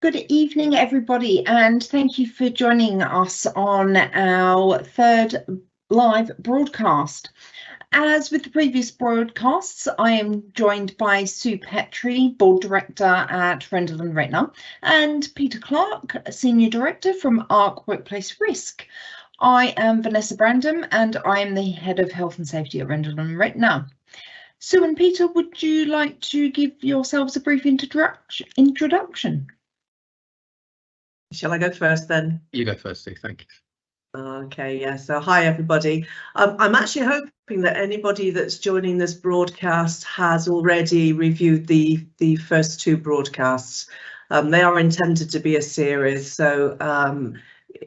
Good evening, everybody, and thank you for joining us on our third live broadcast. As with the previous broadcasts, I am joined by Sue Petrie, Board Director at Rendall Rittner, and Peter Clark, Senior Director from ARC Workplace Risk. I am Vanessa Brandon, and I am the Head of Health and Safety at Rendall Rittner. Sue and Peter, would you like to give yourselves a brief introduction? Shall I go first then? You go first, Steve. Thank you. Okay, yeah, so hi everybody. I'm actually hoping that anybody that's joining this broadcast has already reviewed the first two broadcasts. They are intended to be a series, so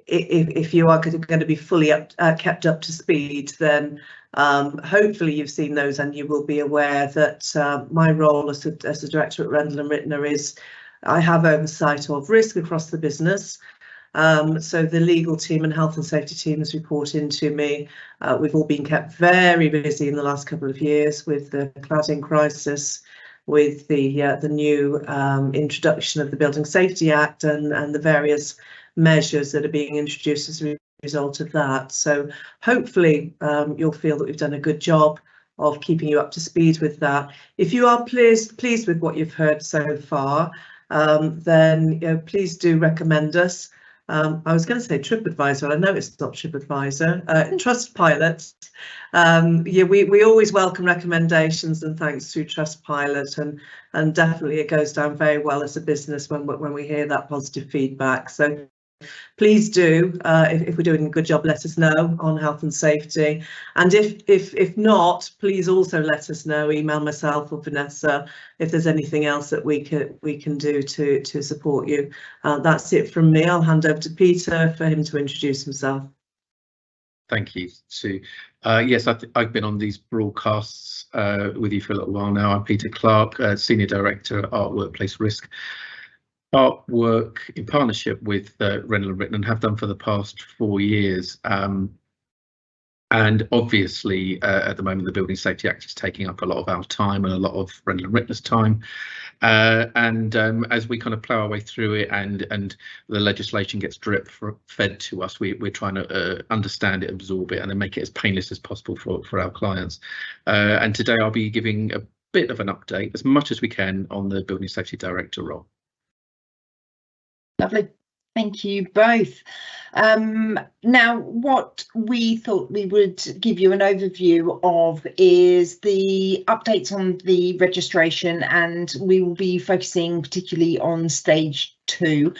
if you are going to be fully kept up to speed, then hopefully you've seen those and you will be aware that my role as a director at Rendall Rittner is I have oversight of risk across the business. So the legal team and health and safety teams report into me. We've all been kept very busy in the last couple of years with the cladding crisis, with the new introduction of the Building Safety Act and the various measures that are being introduced as a result of that. So hopefully you'll feel that we've done a good job of keeping you up to speed with that. If you are pleased with what you've heard so far, then please do recommend us. I was going to say TripAdvisor. I know it's not TripAdvisor. Trustpilot. Yeah, we always welcome recommendations and thanks to Trustpilot, and definitely it goes down very well as a business when we hear that positive feedback. So please do, if we're doing a good job, let us know on health and safety. And if not, please also let us know, email myself or Vanessa, if there's anything else that we can do to support you. That's it from me. I'll hand over to Peter for him to introduce himself. Thank you, Sue. Yes, I've been on these broadcasts with you for a little while now. I'm Peter Clark, Senior Director at ARC Workplace Risk. ARC work in partnership with Rendall Rittner and have done for the past 4 years. And obviously, at the moment, the Building Safety Act is taking up a lot of our time and a lot of Rendall Rittner's time. As we kind of plough our way through it and the legislation gets drip-fed to us, we're trying to understand it, absorb it, and then make it as painless as possible for our clients. And today I'll be giving a bit of an update, as much as we can, on the Building Safety Director role. Lovely. Thank you both. Now, what we thought we would give you an overview of is the updates on the registration, and we will be focusing particularly on stage 2,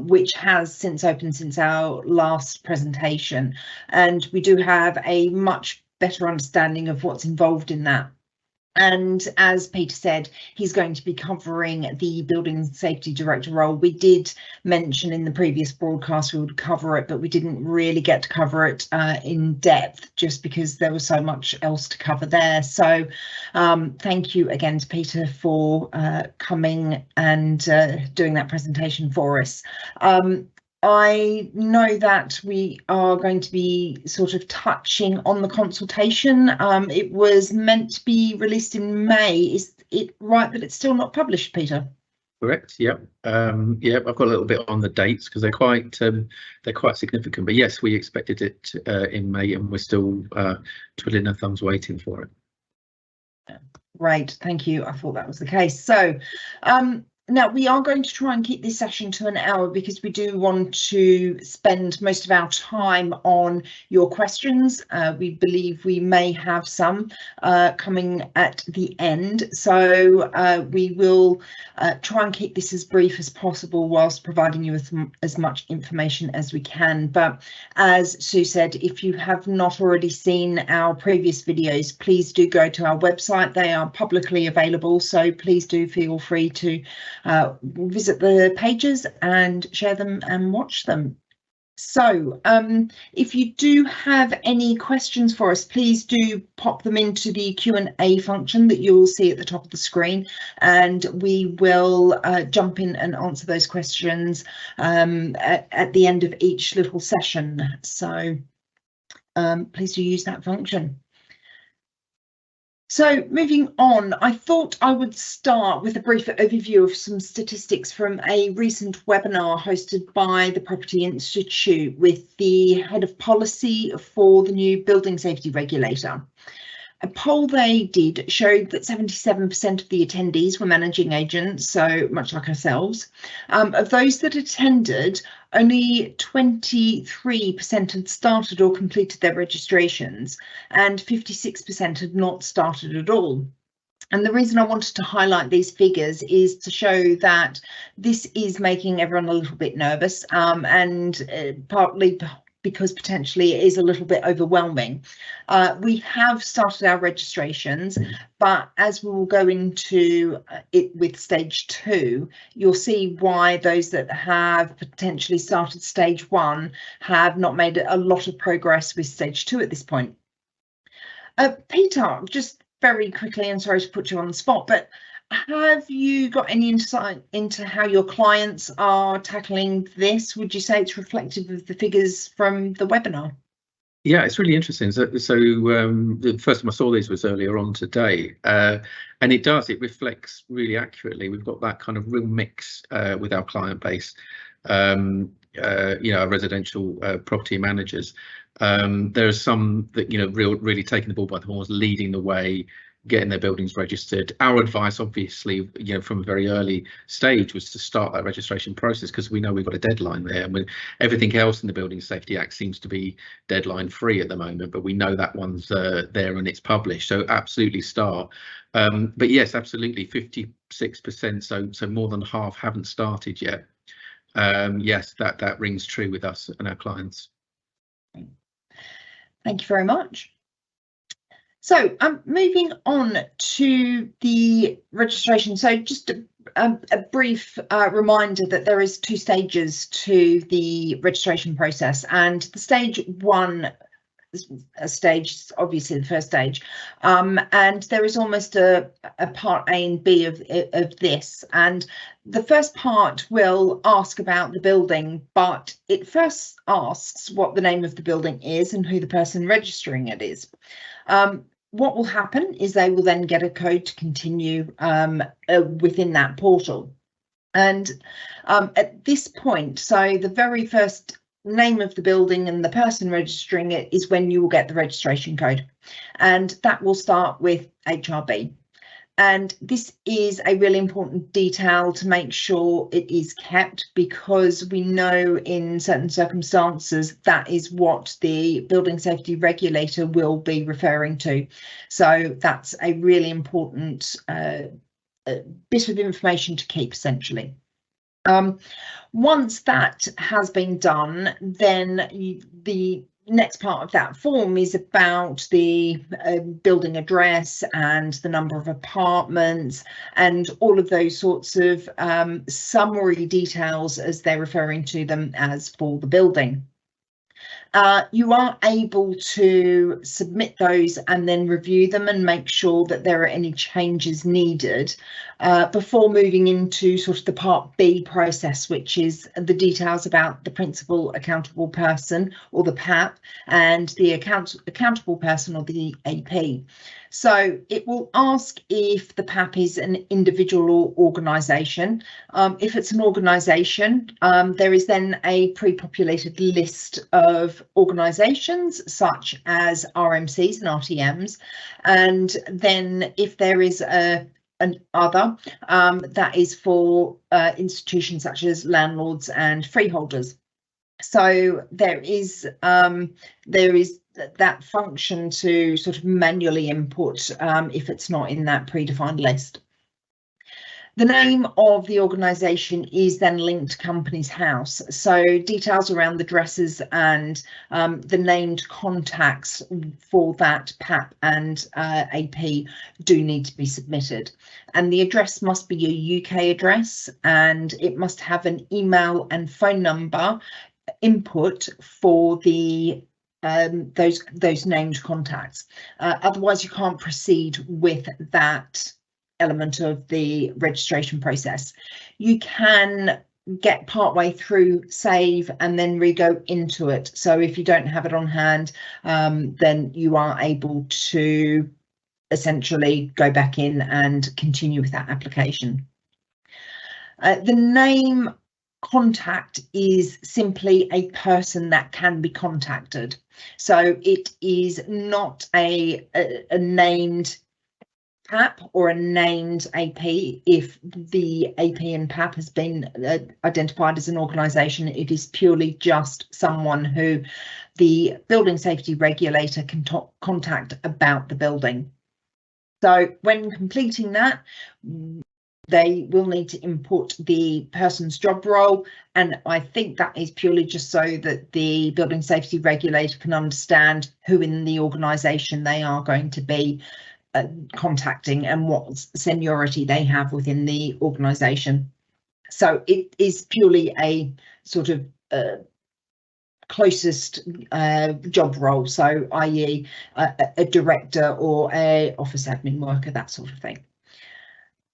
which has since opened since our last presentation. And we do have a much better understanding of what's involved in that. And as Peter said, he's going to be covering the Building Safety Director role. We did mention in the previous broadcast we would cover it, but we didn't really get to cover it in depth just because there was so much else to cover there. So thank you again to Peter for coming and doing that presentation for us. I know that we are going to be sort of touching on the consultation. It was meant to be released in May. Is it right that it's still not published, Peter? Correct. Yep. Yeah, I've got a little bit on the dates because they're quite significant. But yes, we expected it in May, and we're still twiddling our thumbs waiting for it. Right. Thank you. I thought that was the case. So. Now, we are going to try and keep this session to an hour because we do want to spend most of our time on your questions. We believe we may have some coming at the end, so we will try and keep this as brief as possible whilst providing you with as much information as we can. But as Sue said, if you have not already seen our previous videos, please do go to our website. They are publicly available, so please do feel free to visit the pages and share them and watch them. So if you do have any questions for us, please do pop them into the Q&A function that you'll see at the top of the screen, and we will jump in and answer those questions at the end of each little session. So please do use that function. So moving on, I thought I would start with a brief overview of some statistics from a recent webinar hosted by the Property Institute with the head of policy for the new building safety regulator. A poll they did showed that 77% of the attendees were managing agents, so much like ourselves. Of those that attended, only 23% had started or completed their registrations, and 56% had not started at all. And the reason I wanted to highlight these figures is to show that this is making everyone a little bit nervous, and partly because potentially it is a little bit overwhelming. We have started our registrations, but as we will go into it with stage 2, you'll see why those that have potentially started stage 1 have not made a lot of progress with stage 2 at this point. Peter, just very quickly, and sorry to put you on the spot, but have you got any insight into how your clients are tackling this? Would you say it's reflective of the figures from the webinar? Yeah, it's really interesting. So the first time I saw these was earlier on today, and it reflects really accurately. We've got that kind of real mix with our client base, our residential property managers. There are some that, really taking the ball by the horns, leading the way, getting their buildings registered. Our advice, obviously, from a very early stage was to start that registration process, because we know we've got a deadline there. And everything else in the Building Safety Act seems to be deadline free at the moment, but we know that one's there and it's published. So absolutely start. But yes, absolutely, 56%. So more than half haven't started yet. Yes, that rings true with us and our clients. Thank you very much. So moving on to the registration. So just a brief reminder that there is 2 stages to the registration process, and the stage 1 stage, obviously the first stage, and there is almost a part A and B of this. And the first part will ask about the building, but it first asks what the name of the building is and who the person registering it is. What will happen is they will then get a code to continue within that portal. And at this point, so the very first name of the building and the person registering it is when you will get the registration code, and that will start with HRB. And this is a really important detail to make sure it is kept, because we know in certain circumstances that is what the building safety regulator will be referring to. So that's a really important bit of information to keep, essentially. Once that has been done, then the next part of that form is about the building address and the number of apartments and all of those sorts of summary details, as they're referring to them as, for the building. You are able to submit those and then review them and make sure that there are any changes needed before moving into sort of the part B process, which is the details about the principal accountable person, or the PAP, and the accountable person, or the AP. So it will ask if the PAP is an individual or organisation. If it's an organisation, there is then a pre-populated list of organisations such as RMCs and RTMs. And then if there is an other, that is for institutions such as landlords and freeholders. So there is that function to sort of manually input if it's not in that predefined list. The name of the organisation is then linked to Companies House, so details around the addresses and the named contacts for that PAP and AP do need to be submitted. And the address must be a UK address, and it must have an email and phone number input for the those named contacts. Otherwise you can't proceed with that element of the registration process. You can get partway through, save, and then re-go into it. So if you don't have it on hand, then you are able to essentially go back in and continue with that application. The name contact is simply a person that can be contacted. So it is not a named PAP or a named AP. If the AP and PAP has been identified as an organisation, it is purely just someone who the building safety regulator can contact about the building. So when completing that, they will need to input the person's job role, and I think that is purely just so that the building safety regulator can understand who in the organisation they are going to be contacting and what seniority they have within the organisation. So it is purely a sort of closest job role, so i.e. a director or a office admin worker, that sort of thing.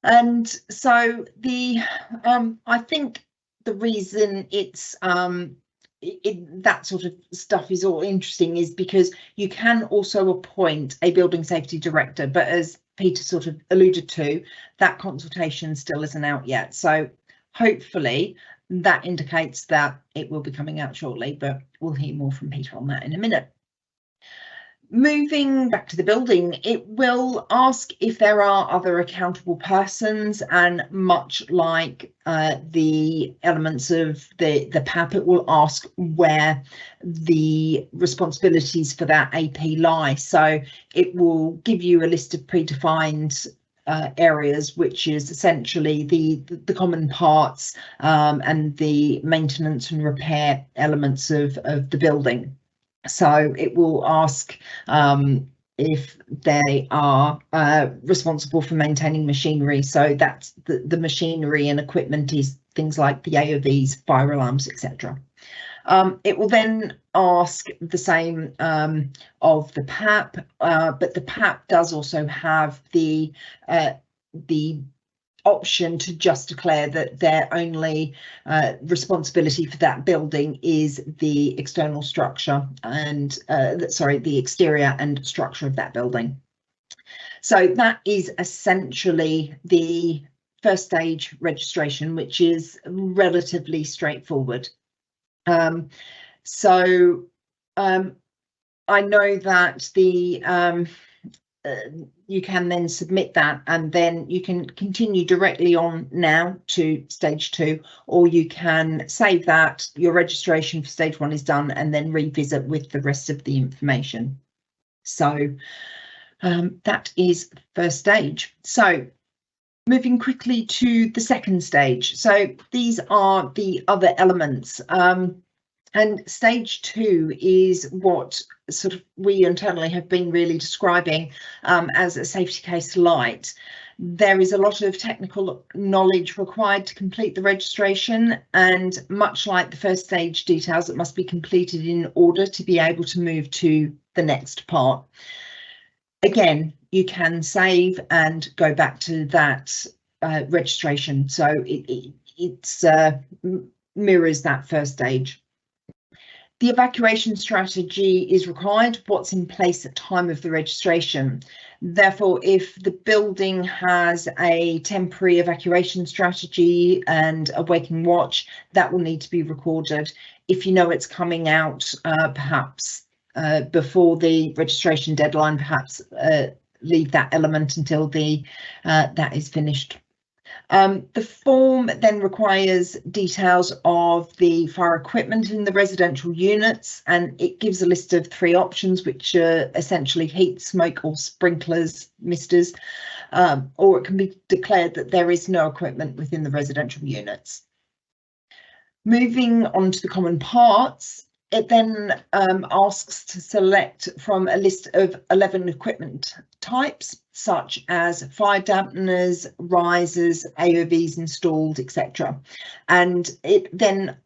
And so the I think the reason it's that sort of stuff is all interesting is because you can also appoint a building safety director, but as Peter sort of alluded to, that consultation still isn't out yet. So hopefully that indicates that it will be coming out shortly, but we'll hear more from Peter on that in a minute. Moving back to the building, it will ask if there are other accountable persons, and much like the elements of the PAP, it will ask where the responsibilities for that AP lie. So it will give you a list of predefined areas, which is essentially the common parts and the maintenance and repair elements of the building. So it will ask if they are responsible for maintaining machinery. So that's the machinery and equipment is things like the AOVs, fire alarms, etc. It will then ask the same of the PAP, but the PAP does also have the option to just declare that their only responsibility for that building is the external structure and the exterior and structure of that building. So that is essentially the first stage registration, which is relatively straightforward. I know that the you can then submit that, and then you can continue directly on now to stage 2, or you can save that, your registration for stage 1 is done, and then revisit with the rest of the information. So that is first stage. So moving quickly to the second stage. So these are the other elements. And stage 2 is what sort of we internally have been really describing as a safety case light. There is a lot of technical knowledge required to complete the registration, and much like the first stage details, it must be completed in order to be able to move to the next part. Again, you can save and go back to that registration, so it mirrors that first stage. The evacuation strategy is required, what's in place at time of the registration. Therefore, if the building has a temporary evacuation strategy and a waking watch, that will need to be recorded. If you know it's coming out perhaps before the registration deadline, perhaps leave that element until that is finished. The form then requires details of the fire equipment in the residential units, and it gives a list of 3 options, which are essentially heat, smoke or sprinklers, misters, or it can be declared that there is no equipment within the residential units. Moving on to the common parts, it then asks to select from a list of 11 equipment types, such as fire dampeners, risers, AOVs installed, etc. And it then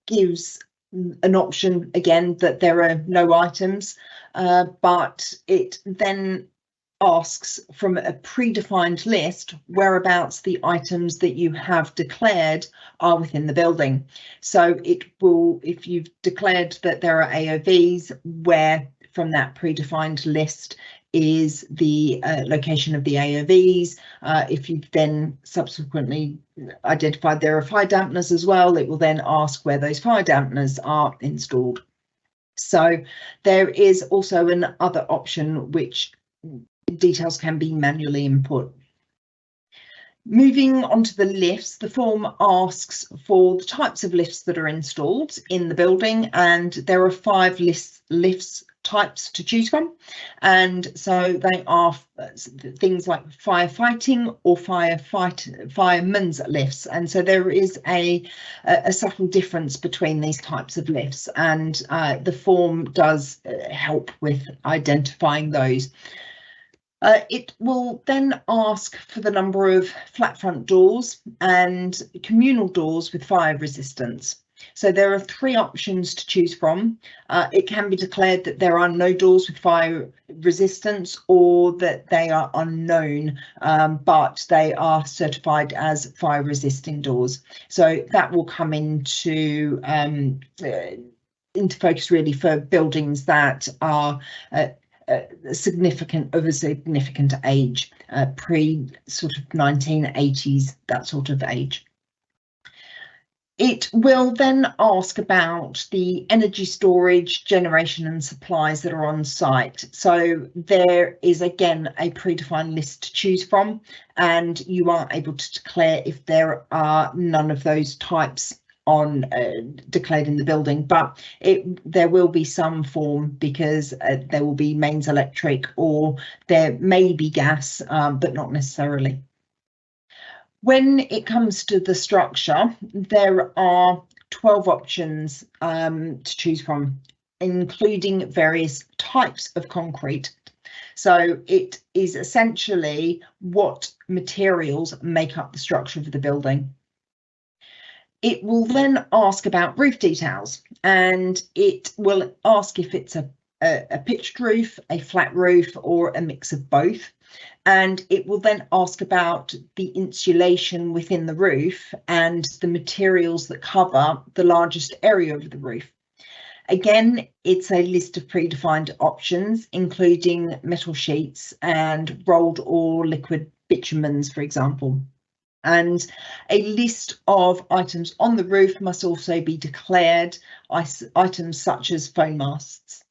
gives an option again that there are no items, but it then asks from a predefined list whereabouts the items that you have declared are within the building. So it will, if you've declared that there are AOVs, where from that predefined list is the location of the AOVs. If you've then subsequently identified there are fire dampeners as well, it will then ask where those fire dampeners are installed. So there is also another option which details can be manually input. Moving on to the lifts, the form asks for the types of lifts that are installed in the building, and there are 5 lifts types to choose from, and so they are things like firefighting or firemen's lifts, and so there is a subtle difference between these types of lifts, and the form does help with identifying those. It will then ask for the number of flat front doors and communal doors with fire resistance. So there are 3 options to choose from. It can be declared that there are no doors with fire resistance, or that they are unknown, but they are certified as fire resisting doors. So that will come into focus really for buildings that are significant age, pre sort of 1980s, that sort of age. It will then ask about the energy storage, generation and supplies that are on site. So there is again a predefined list to choose from, and you are able to declare if there are none of those types on declared in the building, but there will be some form, because there will be mains electric, or there may be gas, but not necessarily. When it comes to the structure, there are 12 options to choose from, including various types of concrete. So it is essentially what materials make up the structure of the building. It will then ask about roof details, and it will ask if it's a pitched roof, a flat roof, or a mix of both. And it will then ask about the insulation within the roof and the materials that cover the largest area of the roof. Again, it's a list of predefined options, including metal sheets and rolled or liquid bitumens, for example. And a list of items on the roof must also be declared, items such as phone masts.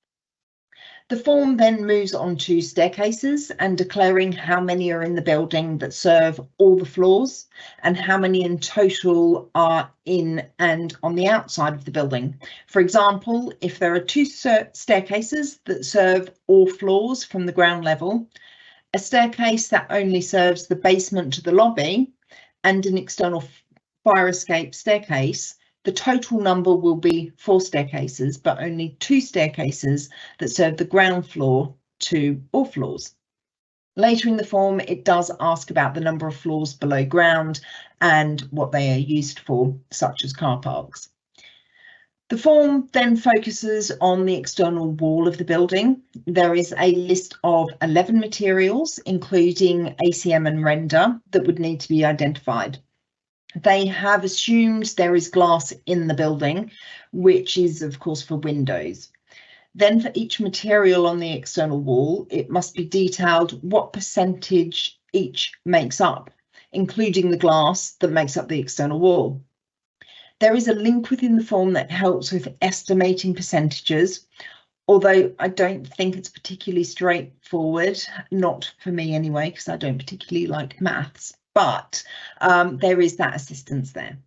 The form then moves on to staircases and declaring how many are in the building that serve all the floors, and how many in total are in and on the outside of the building. For example, if there are 2 staircases that serve all floors from the ground level, a staircase that only serves the basement to the lobby, and an external fire escape staircase, the total number will be 4 staircases, but only 2 staircases that serve the ground floor to all floors. Later in the form, it does ask about the number of floors below ground and what they are used for, such as car parks. The form then focuses on the external wall of the building. There is a list of 11 materials, including ACM and render, that would need to be identified. They have assumed there is glass in the building, which is of course for windows. Then for each material on the external wall, it must be detailed what percentage each makes up, including the glass that makes up the external wall. There is a link within the form that helps with estimating percentages, although I don't think it's particularly straightforward, not for me anyway, because I don't particularly like maths, but there is that assistance there.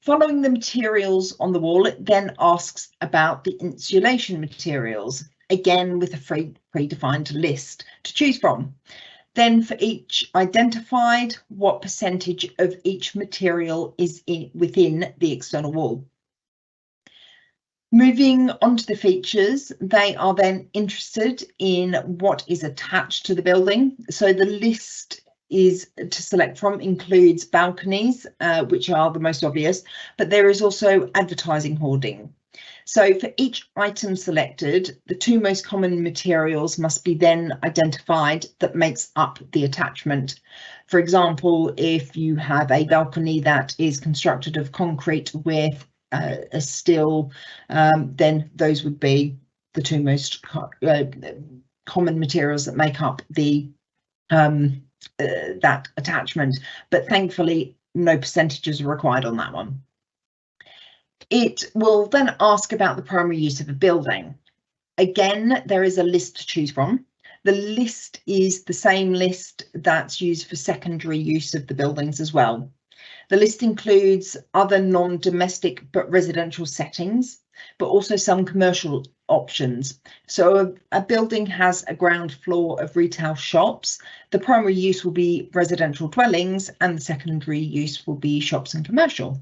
Following the materials on the wall, it then asks about the insulation materials, again with a predefined list to choose from. Then for each identified, what percentage of each material is within the external wall. Moving on to the features, they are then interested in what is attached to the building. So the list is to select from includes balconies, which are the most obvious, but there is also advertising hoarding. So for each item selected, the 2 most common materials must be then identified that makes up the attachment. For example, if you have a balcony that is constructed of concrete with a steel, then those would be the 2 most common materials that make up the that attachment, but thankfully no percentages are required on that one. It will then ask about the primary use of a building. Again, there is a list to choose from. The list is the same list that's used for secondary use of the buildings as well. The list includes other non-domestic but residential settings, but also some commercial options. So a building has a ground floor of retail shops. The primary use will be residential dwellings and the secondary use will be shops and commercial.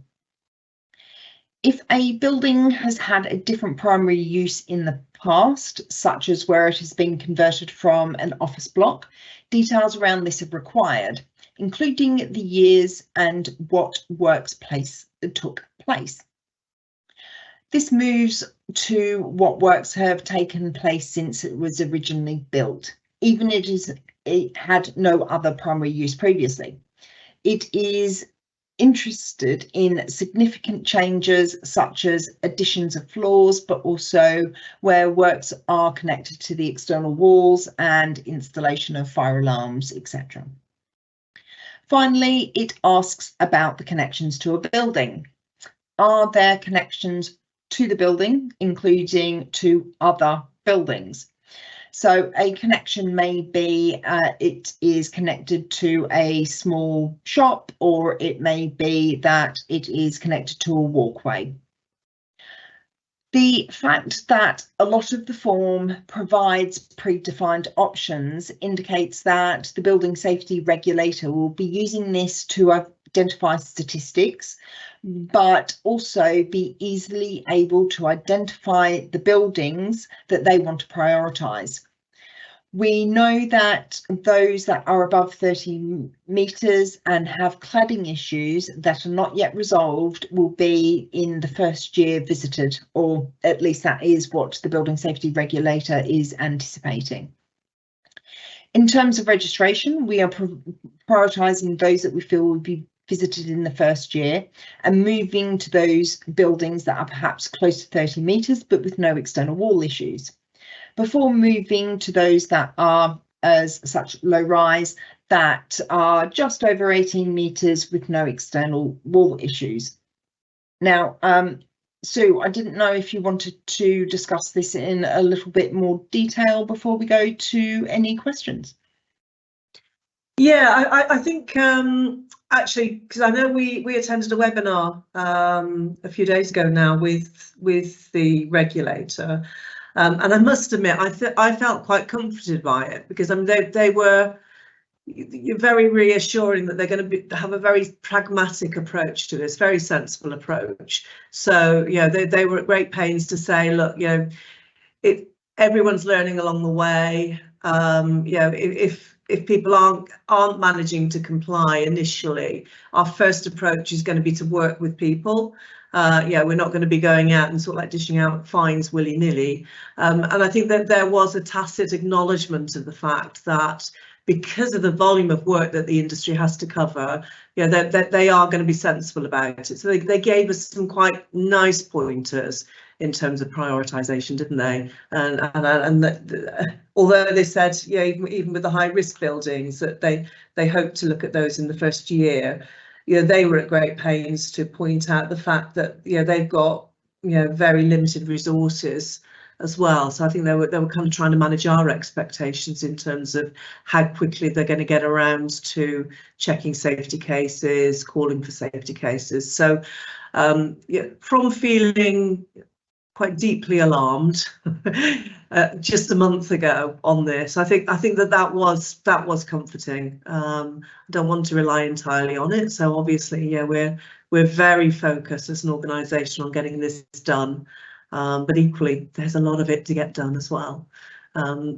If a building has had a different primary use in the past, such as where it has been converted from an office block, details around this are required, including the years and what works took place. This moves to what works have taken place since it was originally built, even if it had no other primary use previously. It is interested in significant changes such as additions of floors, but also where works are connected to the external walls and installation of fire alarms, etc. Finally, it asks about the connections to a building. Are there connections to the building, including to other buildings? So a connection may be it is connected to a small shop, or it may be that it is connected to a walkway. The fact that a lot of the form provides predefined options indicates that the building safety regulator will be using this to identify statistics, but also be easily able to identify the buildings that they want to prioritise. We know that those that are above 30 metres and have cladding issues that are not yet resolved will be in the first year visited, or at least that is what the building safety regulator is anticipating. In terms of registration, we are prioritising those that we feel will be visited in the first year and moving to those buildings that are perhaps close to 30 metres but with no external wall issues, before moving to those that are as such low rise that are just over 18 metres with no external wall issues. Now, Sue, I didn't know if you wanted to discuss this in a little bit more detail before we go to any questions. Yeah, I think actually, because I know we attended a webinar a few days ago now with the regulator. And I must admit, I felt quite comforted by it, because I mean, they were very reassuring that they're going to have a very pragmatic approach to this, very sensible approach. So, you know, they were at great pains to say, look, you know, everyone's learning along the way. You know, if people aren't managing to comply initially, our first approach is going to be to work with people. Yeah, we're not going to be going out and sort of like dishing out fines willy-nilly. And I think that there was a tacit acknowledgement of the fact that because of the volume of work that the industry has to cover, you know, that they are going to be sensible about it. So they gave us some quite nice pointers in terms of prioritisation, didn't they? And although they said, yeah, even with the high risk buildings, that they hope to look at those in the first year. You know, they were at great pains to point out the fact that, you know, they've got, you know, very limited resources as well. So I think they were kind of trying to manage our expectations in terms of how quickly they're going to get around to checking safety cases, calling for safety cases. So yeah, from feeling quite deeply alarmed just a month ago on this, I think that was comforting. I don't want to rely entirely on it, so obviously, yeah, we're very focused as an organisation on getting this done, but equally there's a lot of it to get done as well.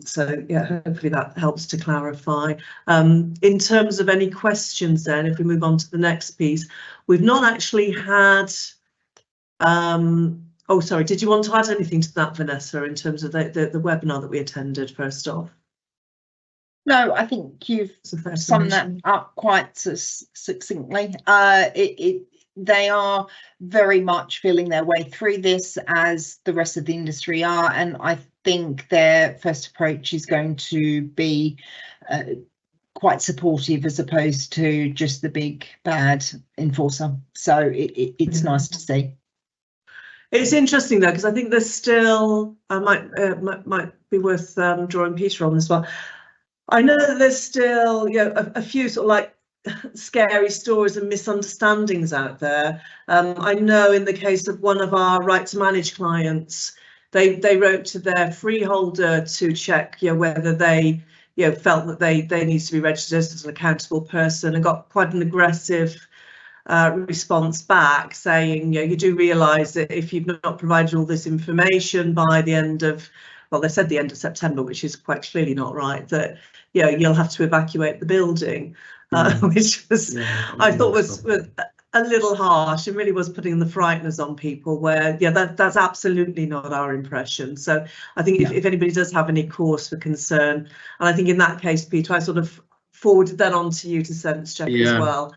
So yeah, hopefully that helps to clarify. In terms of any questions then, if we move on to the next piece, we've not actually had oh, sorry, did you want to add anything to that, Vanessa, in terms of the webinar that we attended first off? No, I think you've summed that up quite succinctly. they are very much feeling their way through this, as the rest of the industry are, and I think their first approach is going to be quite supportive, as opposed to just the big bad enforcer. So it's nice to see. It's interesting though, because I think there's still, I might be worth drawing Peter on as well. I know that there's still, you know, a few sort of like scary stories and misunderstandings out there. I know in the case of one of our right to manage clients, they wrote to their freeholder to check, you know, whether they, you know, felt that they need to be registered as an accountable person, and got quite an aggressive response back saying, you know, you do realise that if you've not provided all this information by the end of, well, they said the end of September, which is quite clearly not right, that, you know, you'll have to evacuate the building, which was, I thought was a little harsh, and really was putting the frighteners on people, where, yeah, that's absolutely not our impression. So I think if anybody does have any cause for concern, and I think in that case, Peter, I sort of forwarded that on to you to sense check as well.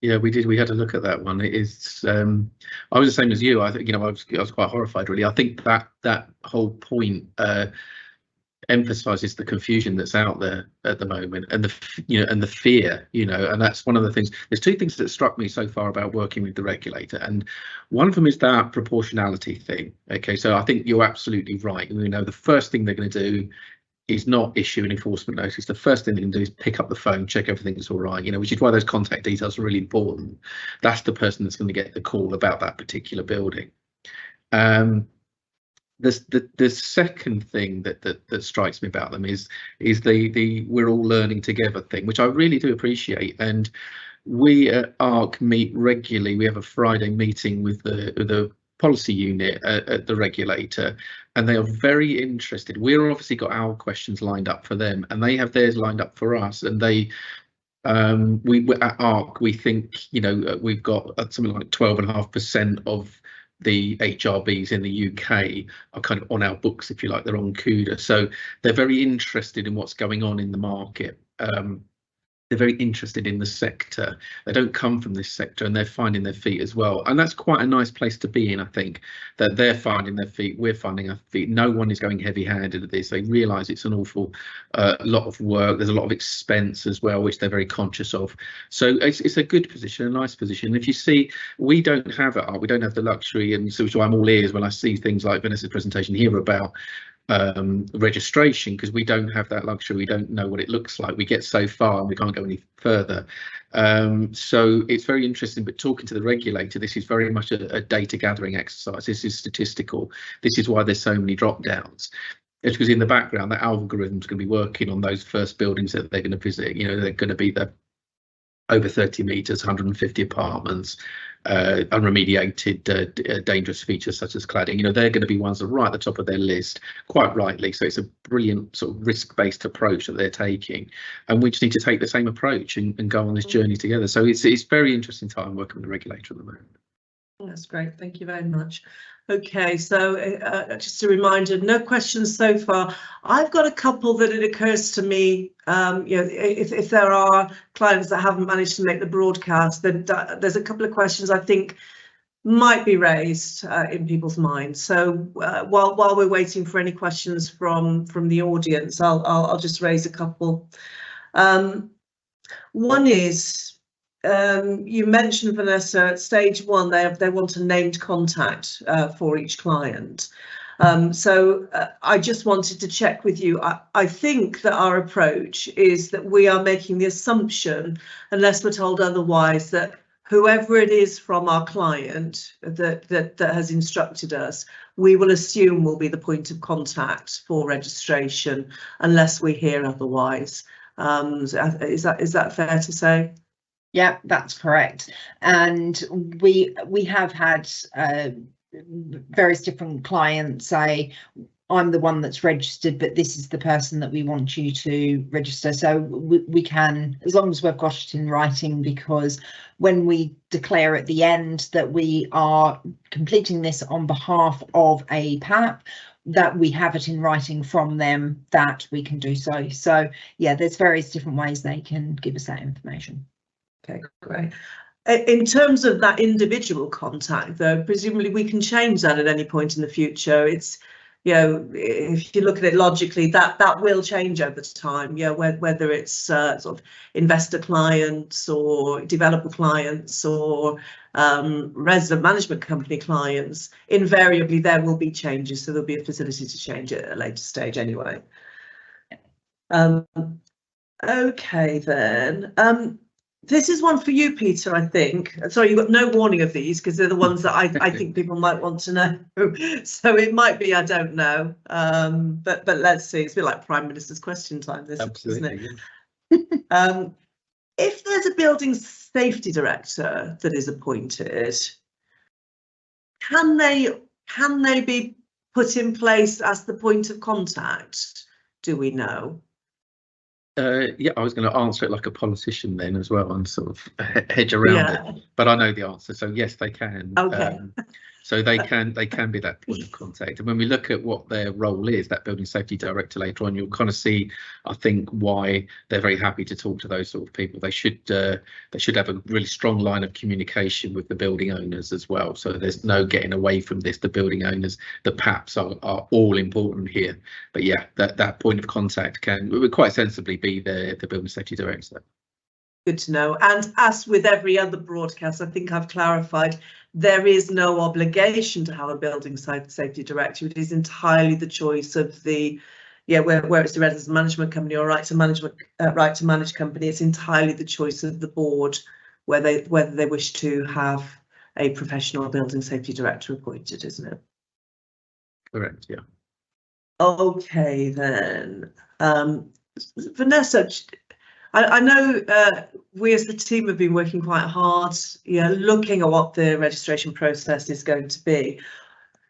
Yeah, we did. We had a look at that one. It is. I was the same as you. I think, you know, I was quite horrified, really. I think that whole point emphasises the confusion that's out there at the moment, and the fear, you know, and that's one of the things. There's two things that struck me so far about working with the regulator, and one of them is that proportionality thing. Okay, so I think you're absolutely right. You know, the first thing they're going to do is not issue an enforcement notice. The first thing they can do is pick up the phone, check everything's all right, you know, which is why those contact details are really important. That's the person that's going to get the call about that particular building. The second thing that strikes me about them is the we're all learning together thing, which I really do appreciate. And we at ARC meet regularly. We have a Friday meeting with the policy unit at the regulator, and they are very interested. We're obviously got our questions lined up for them, and they have theirs lined up for us. And they we at ARC, we think, you know, we've got something like 12.5% of the HRBs in the UK are kind of on our books, if you like. They're on CUDA, so they're very interested in what's going on in the market. They're very interested in the sector. They don't come from this sector, and they're finding their feet as well. And that's quite a nice place to be in, I think, that they're finding their feet, we're finding our feet. No one is going heavy-handed at this. They realise it's an awful lot of work. There's a lot of expense as well, which they're very conscious of. So it's a good position, a nice position. If you see, we don't have it. We don't have the luxury, and so I'm all ears when I see things like Vanessa's presentation here about registration, because we don't have that luxury. We don't know what it looks like. We get so far and we can't go any further. So it's very interesting, but talking to the regulator, this is very much a data gathering exercise. This is statistical. This is why there's so many drop downs. It's because in the background, the algorithm's going to be working on those first buildings that they're going to visit. You know, they're going to be the over 30 metres, 150 apartments, unremediated dangerous features such as cladding. You know, they're going to be ones that are right at the top of their list, quite rightly. So it's a brilliant sort of risk-based approach that they're taking, and we just need to take the same approach and go on this journey together. So it's very interesting time working with the regulator at the moment. That's great, thank you very much. Okay, so just a reminder, no questions so far. I've got a couple that it occurs to me, you know, if there are clients that haven't managed to make the broadcast, then there's a couple of questions I think might be raised in people's minds. So while we're waiting for any questions from the audience, I'll just raise a couple. One is, you mentioned, Vanessa, at stage one, they want a named contact for each client. So I just wanted to check with you. I think that our approach is that we are making the assumption, unless we're told otherwise, that whoever it is from our client that has instructed us, we will assume will be the point of contact for registration, unless we hear otherwise. Is that fair to say? Yeah, that's correct. And we have had various different clients say, I'm the one that's registered, but this is the person that we want you to register. So we can, as long as we've got it in writing, because when we declare at the end that we are completing this on behalf of a PAP, that we have it in writing from them that we can do so. So yeah, there's various different ways they can give us that information. Okay, great. In terms of that individual contact, though, presumably we can change that at any point in the future. It's, you know, if you look at it logically, that will change over time. Yeah, whether it's sort of investor clients or developer clients or resident management company clients, invariably there will be changes. So there'll be a facility to change it at a later stage anyway. Okay then. This is one for you, Peter, I think. Sorry, you've got no warning of these because they're the ones that I think people might want to know. So it might be, I don't know. But let's see. It's a bit like Prime Minister's question time, this, Absolutely, isn't it? If there's a building safety director that is appointed, can they be put in place as the point of contact? Do we know? Yeah, I was going to answer it like a politician then as well and sort of hedge around it, but I know the answer. So yes, they can. Okay. So they can be that point of contact. And when we look at what their role is, that building safety director later on, you'll kind of see, I think, why they're very happy to talk to those sort of people. They should have a really strong line of communication with the building owners as well. So there's no getting away from this. The building owners, the PAPs are all important here. But yeah, that point of contact can quite sensibly be the building safety director. Good to know. And as with every other broadcast, I think I've clarified, there is no obligation to have a building safety director. It is entirely the choice of the, where it's the residence management company or right to manage company. It's entirely the choice of the board whether they wish to have a professional building safety director appointed, isn't it? Correct. Yeah. Okay then, Vanessa. I know we as the team have been working quite hard, looking at what the registration process is going to be.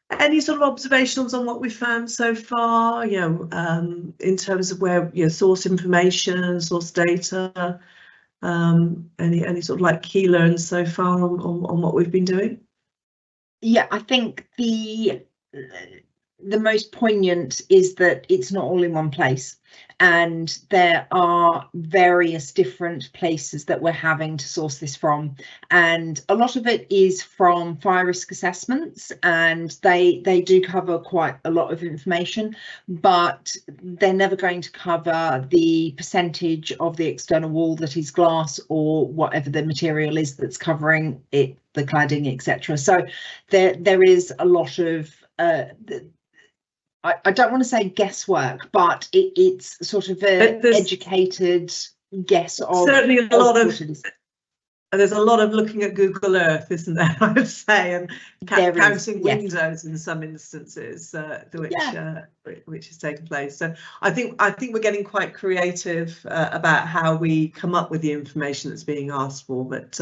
Any sort of observations on what we found so far, in terms of where source information, source data, any sort of like key learns so far on what we've been doing? Yeah, I think the most poignant is that it's not all in one place, and there are various different places that we're having to source this from, and a lot of it is from fire risk assessments, and they do cover quite a lot of information, but they're never going to cover the percentage of the external wall that is glass or whatever the material is that's covering it, the cladding, etc. So there is a lot of I don't want to say guesswork, but it's sort of an educated guess of certainly a lot of. There's a lot of looking at Google Earth, isn't there? I would say, and counting windows in some instances, which is taking place. So I think we're getting quite creative about how we come up with the information that's being asked for. But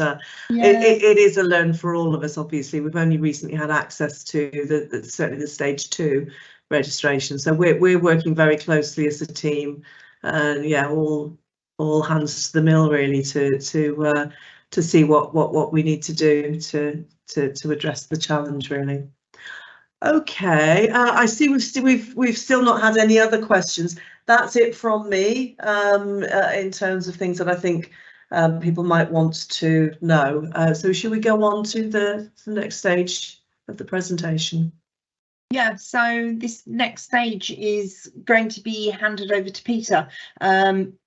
it is a learn for all of us. Obviously, we've only recently had access to certainly the stage 2 registration, so we're working very closely as a team, and all hands to the mill really to see what we need to do to address the challenge really. Okay, I see we've still not had any other questions. That's it from me in terms of things that I think people might want to know. So should we go on to the next stage of the presentation? Yeah, so this next stage is going to be handed over to Peter.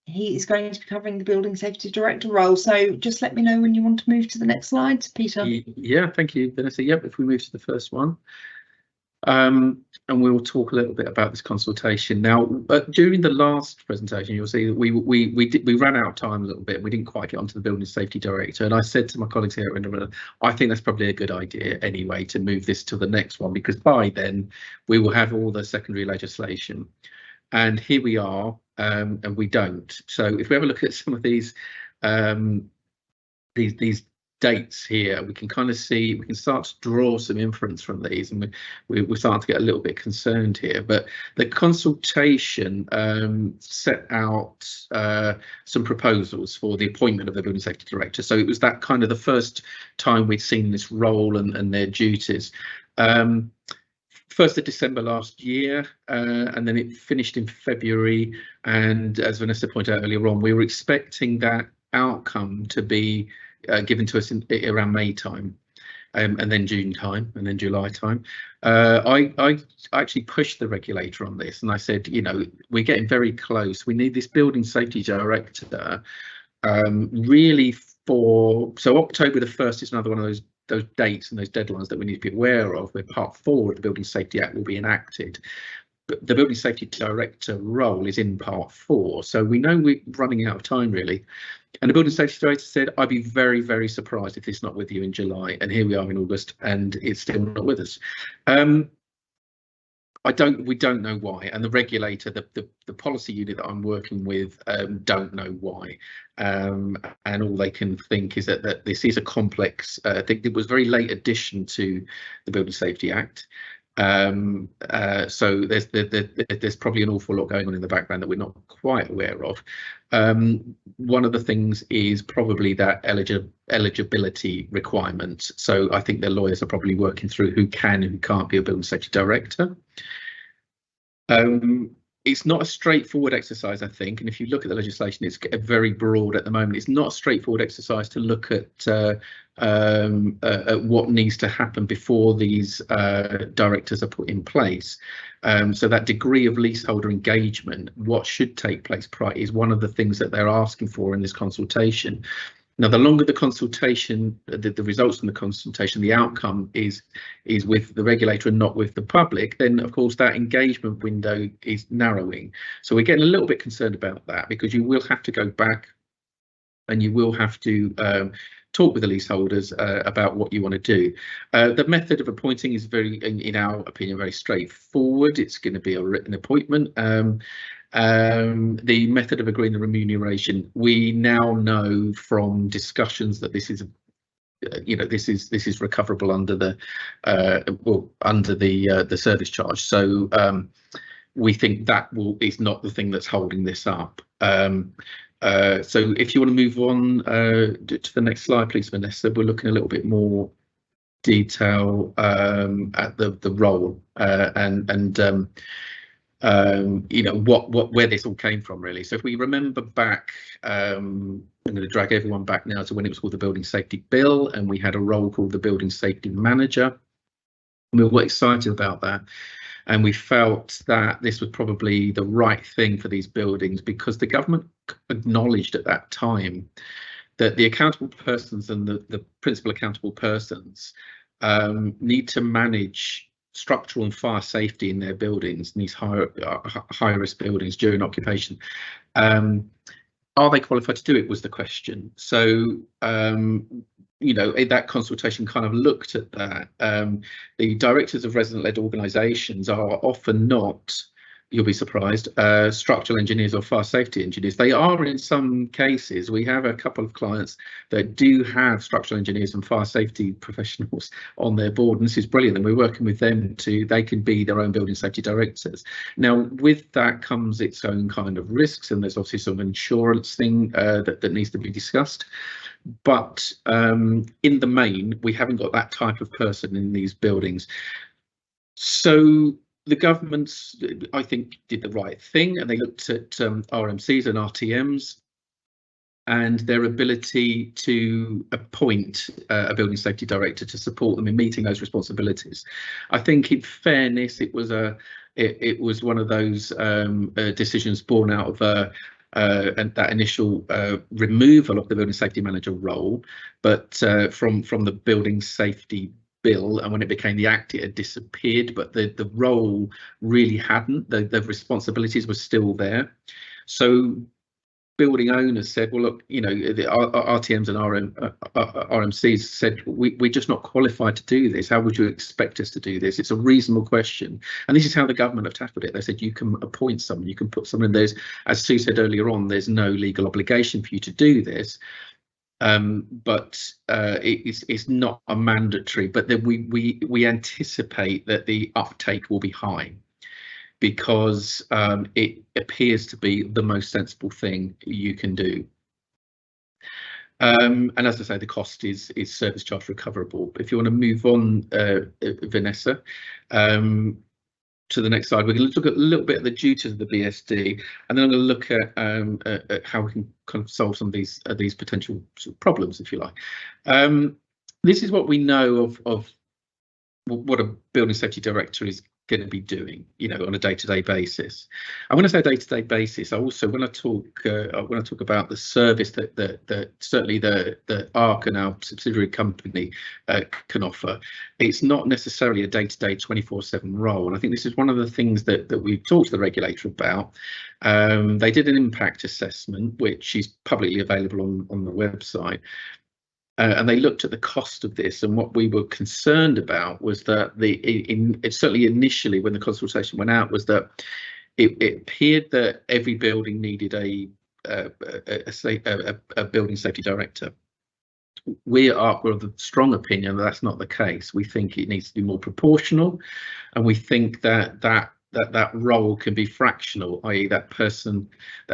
He is going to be covering the building safety director role. So just let me know when you want to move to the next slide, Peter. Yeah, thank you, Vanessa. Yep, if we move to the first one. And we'll talk a little bit about this consultation. Now, during the last presentation, you'll see that we ran out of time a little bit. We didn't quite get onto the building safety director. And I said to my colleagues here at Rendall Rittner, I think that's probably a good idea anyway to move this to the next one, because by then we will have all the secondary legislation. And here we are, and we don't. So if we have a look at some of these dates here, we can kind of see, we can start to draw some inference from these, and we're starting to get a little bit concerned here. But the consultation set out some proposals for the appointment of the building safety director. So it was that kind of the first time we'd seen this role and their duties. 1st of December last year, and then it finished in February. And as Vanessa pointed out earlier on, we were expecting that outcome to be given to us around May time. And then June time, and then July time. I actually pushed the regulator on this, and I said, you know, we're getting very close. We need this building safety director really so October the 1st is another one of those dates and those deadlines that we need to be aware of, where Part 4 of the Building Safety Act will be enacted. But the building safety director role is in Part 4, so we know we're running out of time really. And the building safety director said, I'd be very, very surprised if it's not with you in July. And here we are in August, and it's still not with us. We don't know why, and the regulator, the policy unit that I'm working with, don't know why, and all they can think is that this is a complex thing. It was a very late addition to the Building Safety Act. So there's probably an awful lot going on in the background that we're not quite aware of. One of the things is probably that eligibility requirement. So I think the lawyers are probably working through who can and who can't be a building safety director. It's not a straightforward exercise, I think, and if you look at the legislation, it's very broad at the moment. It's not a straightforward exercise to look at what needs to happen before these directors are put in place. So that degree of leaseholder engagement, what should take place prior, is one of the things that they're asking for in this consultation. Now, the longer the consultation, the results from the consultation, the outcome is with the regulator and not with the public, then of course that engagement window is narrowing. So we're getting a little bit concerned about that, because you will have to go back and you will have to talk with the leaseholders about what you want to do. The method of appointing is in our opinion, very straightforward. It's going to be a written appointment. The method of agreeing the remuneration, we now know from discussions that this is, this is recoverable under the the service charge. So we think that is not the thing that's holding this up. So if you want to move on to the next slide, please, Vanessa. We're looking a little bit more detail at the role where this all came from, really. So if we remember back, I'm going to drag everyone back now to when it was called the Building Safety Bill, and we had a role called the Building Safety Manager. We were excited about that, and we felt that this was probably the right thing for these buildings, because the government acknowledged at that time that the accountable persons and the principal accountable persons need to manage structural and fire safety in their buildings, in these high risk buildings during occupation. Are they qualified to do it, was the question. So that consultation kind of looked at that. The directors of resident-led organisations are often not, you'll be surprised, structural engineers or fire safety engineers. They are in some cases. We have a couple of clients that do have structural engineers and fire safety professionals on their board, and this is brilliant, and we're working with them they can be their own building safety directors. Now, with that comes its own kind of risks, and there's obviously some insurance thing that needs to be discussed. But in the main, we haven't got that type of person in these buildings. So the government, I think, did the right thing, and they looked at RMCs and RTMs and their ability to appoint a building safety director to support them in meeting those responsibilities. I think, in fairness, it was one of those decisions born out of and that initial removal of the building safety manager role, but from the building safety bill, and when it became the Act, it had disappeared, but the role really hadn't. The responsibilities were still there. So building owners said, well, look, the RTMs and RMCs said, we're just not qualified to do this. How would you expect us to do this? It's a reasonable question. And this is how the government have tackled it. They said, you can appoint someone, you can put someone in. There's, as Sue said earlier on, there's no legal obligation for you to do this. But it's not a mandatory, but then we anticipate that the uptake will be high, because it appears to be the most sensible thing you can do. And as I say, the cost is service charge recoverable. If you want to move on, Vanessa, to the next slide, we're going to look at a little bit of the duties of the BSD, and then I'm going to look at how we can kind of solve some of these potential sort of problems, if you like. This is what we know of what a building safety director is going to be doing, you know, on a day-to-day basis. And when I say day-to-day basis, I also, when I talk about the service that certainly the ARC and our subsidiary company can offer, it's not necessarily a day-to-day 24/7 role. And I think this is one of the things that we've talked to the regulator about. They did an impact assessment, which is publicly available on the website. And they looked at the cost of this, and what we were concerned about was that certainly initially when the consultation went out, was that it appeared that every building needed a building safety director. We are of the strong opinion that that's not the case. We think it needs to be more proportional, and we think that role can be fractional, i.e. that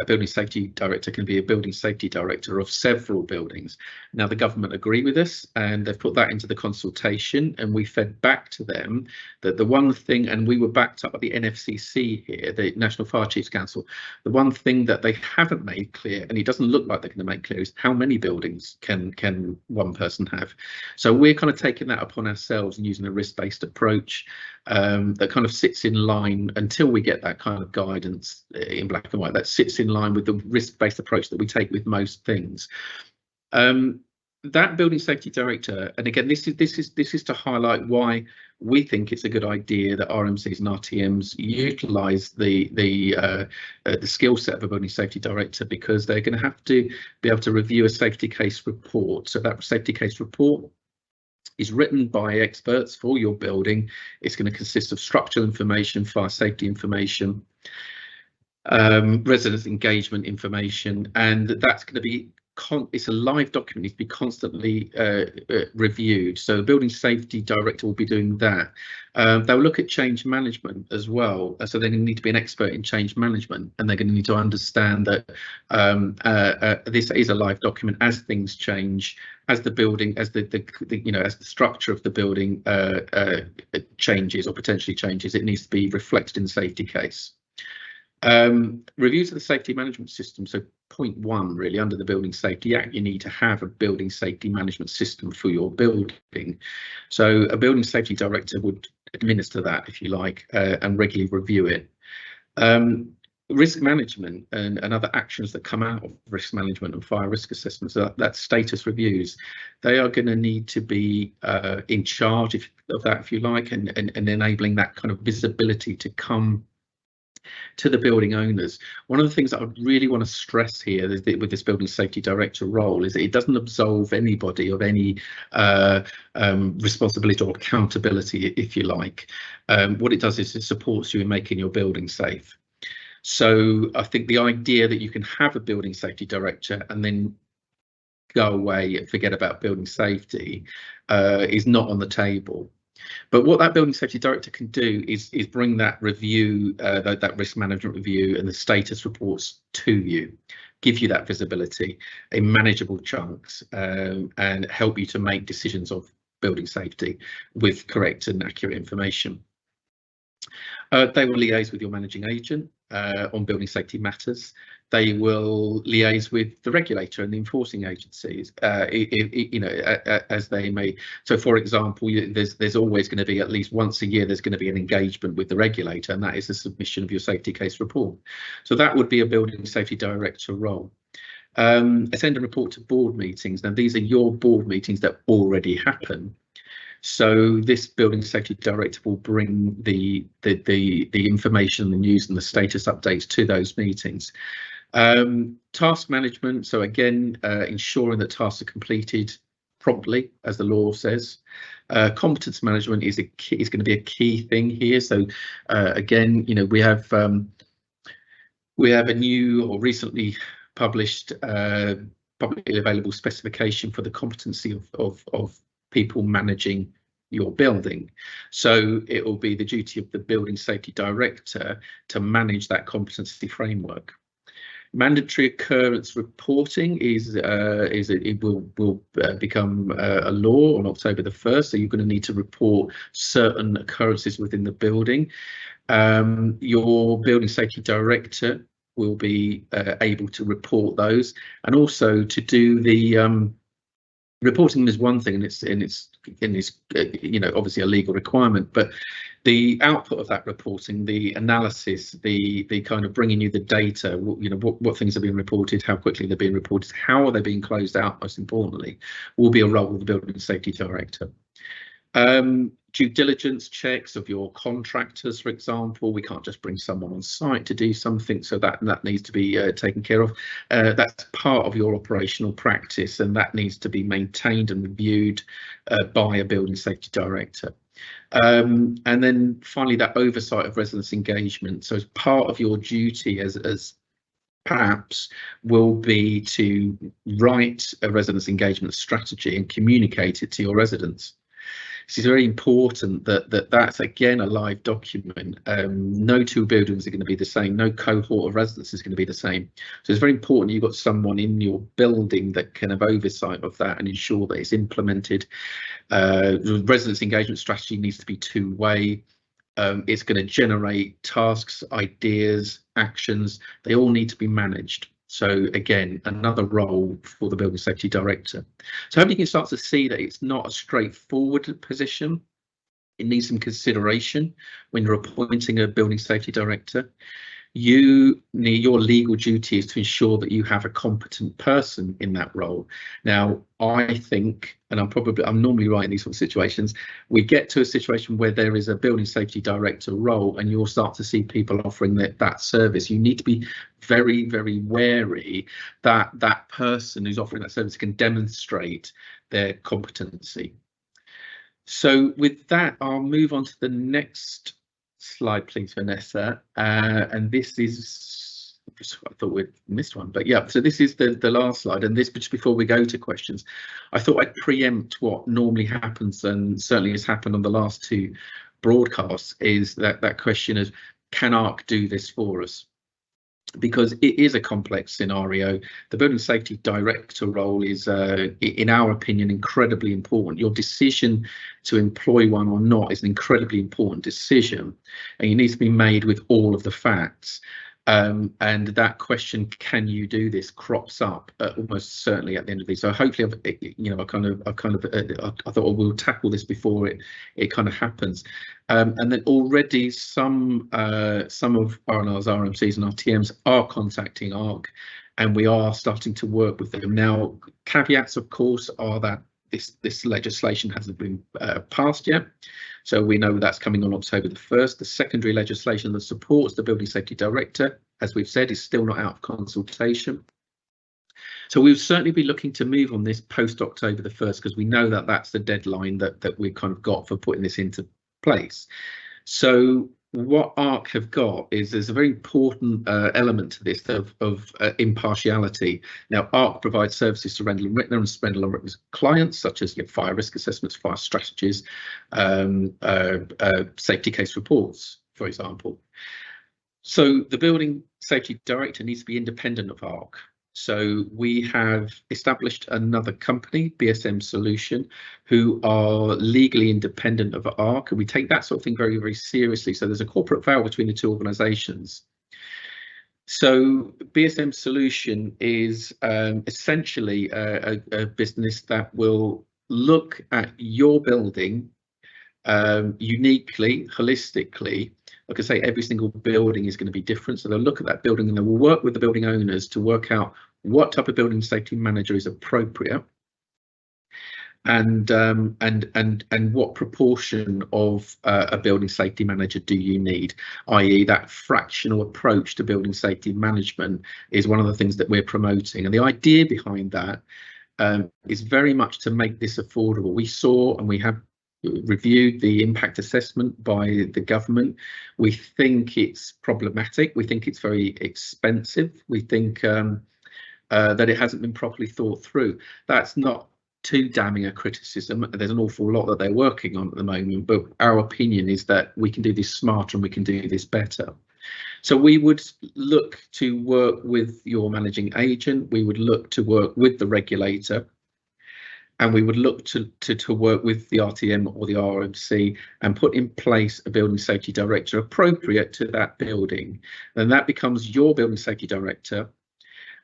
building safety director can be a building safety director of several buildings. Now the government agree with us, and they've put that into the consultation, and we fed back to them that the one thing, and we were backed up by the NFCC here, the National Fire Chiefs Council, the one thing that they haven't made clear, and it doesn't look like they're going to make clear, is how many buildings can one person have. So we're kind of taking that upon ourselves and using a risk-based approach that kind of sits in line until we get that kind of guidance in black and white, that sits in line with the risk-based approach that we take with most things. That building safety director, and again, this is to highlight why we think it's a good idea that RMCs and RTMs utilise the skill set of a building safety director, because they're going to have to be able to review a safety case report. So that safety case report is written by experts for your building. It's going to consist of structural information, fire safety information, resident engagement information, and that's going to be it's a live document, needs to be constantly reviewed. So the building safety director will be doing that. They'll look at change management as well. So they're going to need to be an expert in change management, and they're going to need to understand that this is a live document as things change, as the building, as the as the structure of the building changes or potentially changes. It needs to be reflected in the safety case. Reviews of the safety management system. So point one, really, under the Building Safety Act, you need to have a building safety management system for your building. So a building safety director would administer that, if you like, and regularly review it. Risk management and other actions that come out of risk management and fire risk assessments, that status reviews, they are going to need to be in charge of that, if you like, and enabling that kind of visibility to come to the building owners. One of the things that I really want to stress here is that with this building safety director role is that it doesn't absolve anybody of any responsibility or accountability, if you like. What it does is it supports you in making your building safe. So I think the idea that you can have a building safety director and then go away and forget about building safety is not on the table. But what that building safety director can do is bring that review, that risk management review and the status reports to you, give you that visibility in manageable chunks, and help you to make decisions of building safety with correct and accurate information. They will liaise with your managing agent on building safety matters. They will liaise with the regulator and the enforcing agencies, as they may. So, for example, there's always going to be, at least once a year, there's going to be an engagement with the regulator, and that is the submission of your safety case report. So that would be a building safety director role. Attend and report to board meetings. Now, these are your board meetings that already happen. So this building safety director will bring the information, the news and the status updates to those meetings. Task management, so again, ensuring that tasks are completed promptly, as the law says. Competence management is going to be a key thing here. So again, we have a new or recently published publicly available specification for the competency of people managing your building. So it will be the duty of the building safety director to manage that competency framework. Mandatory occurrence reporting will become a law on October the 1st. So you're going to need to report certain occurrences within the building. Your building safety director will be able to report those, and also to do the reporting is one thing, and it's you know, obviously a legal requirement, but the output of that reporting, the analysis, the kind of bringing you the data, you know, what things are being reported, how quickly they're being reported, how are they being closed out, most importantly, will be a role of the building safety director. Due diligence checks of your contractors, for example. We can't just bring someone on site to do something, so that needs to be taken care of. That's part of your operational practice, and that needs to be maintained and reviewed by a building safety director. And then finally, that oversight of residents' engagement. So as part of your duty as perhaps will be to write a residents' engagement strategy and communicate it to your residents. It's very important that that's again a live document. No two buildings are going to be the same. No cohort of residents is going to be the same. So it's very important you've got someone in your building that can have oversight of that and ensure that it's implemented. The residents' engagement strategy needs to be two-way. It's going to generate tasks, ideas, actions. They all need to be managed. So again, another role for the building safety director. So hopefully you can start to see that it's not a straightforward position. It needs some consideration when you're appointing a building safety director. Your legal duty is to ensure that you have a competent person in that role. Now, I think, and I'm normally right in these sort of situations, we get to a situation where there is a building safety director role and you'll start to see people offering that service. You need to be very, very wary that that person who's offering that service can demonstrate their competency. So with that, I'll move on to the next slide, please, Vanessa. And this is, I thought we'd missed one, but yeah, so this is the last slide, and this, just before we go to questions, I thought I'd preempt what normally happens, and certainly has happened on the last two broadcasts, is that question is, can ARC do this for us? Because it is a complex scenario. The building safety director role is, in our opinion, incredibly important. Your decision to employ one or not is an incredibly important decision, and it needs to be made with all of the facts. And that question, can you do this, crops up almost certainly at the end of these. So hopefully, I thought we'll tackle this before it kind of happens. And then already some of R&Rs, RMCs and RTMs are contacting ARC, and we are starting to work with them. Now, caveats, of course, are that this legislation hasn't been passed yet. So we know that's coming on October the 1st. The secondary legislation that supports the building safety director, as we've said, is still not out of consultation. So we'll certainly be looking to move on this post October the 1st, because we know that that's the deadline that we've kind of got for putting this into place. So what ARC have got is there's a very important element to this of impartiality. Now, ARC provides services to Rendall Rittner and Rendall Rittner's clients, such as fire risk assessments, fire strategies, safety case reports, for example. So the building safety director needs to be independent of ARC. So we have established another company, BSM Solution, who are legally independent of ARC, and we take that sort of thing very, very seriously. So there's a corporate veil between the two organisations. So BSM Solution is essentially a business that will look at your building uniquely, holistically. Like I say, every single building is going to be different, so they'll look at that building and they will work with the building owners to work out what type of building safety manager is appropriate, and what proportion of a building safety manager do you need, i.e. that fractional approach to building safety management is one of the things that we're promoting, and the idea behind that is very much to make this affordable. We saw, and we have reviewed the impact assessment by the government. We think it's problematic. We think it's very expensive. We think that it hasn't been properly thought through. That's not too damning a criticism. There's an awful lot that they're working on at the moment, but our opinion is that we can do this smarter and we can do this better. So we would look to work with your managing agent. We would look to work with the regulator. and we would look to work with the RTM or the RMC and put in place a building safety director appropriate to that building. And that becomes your building safety director.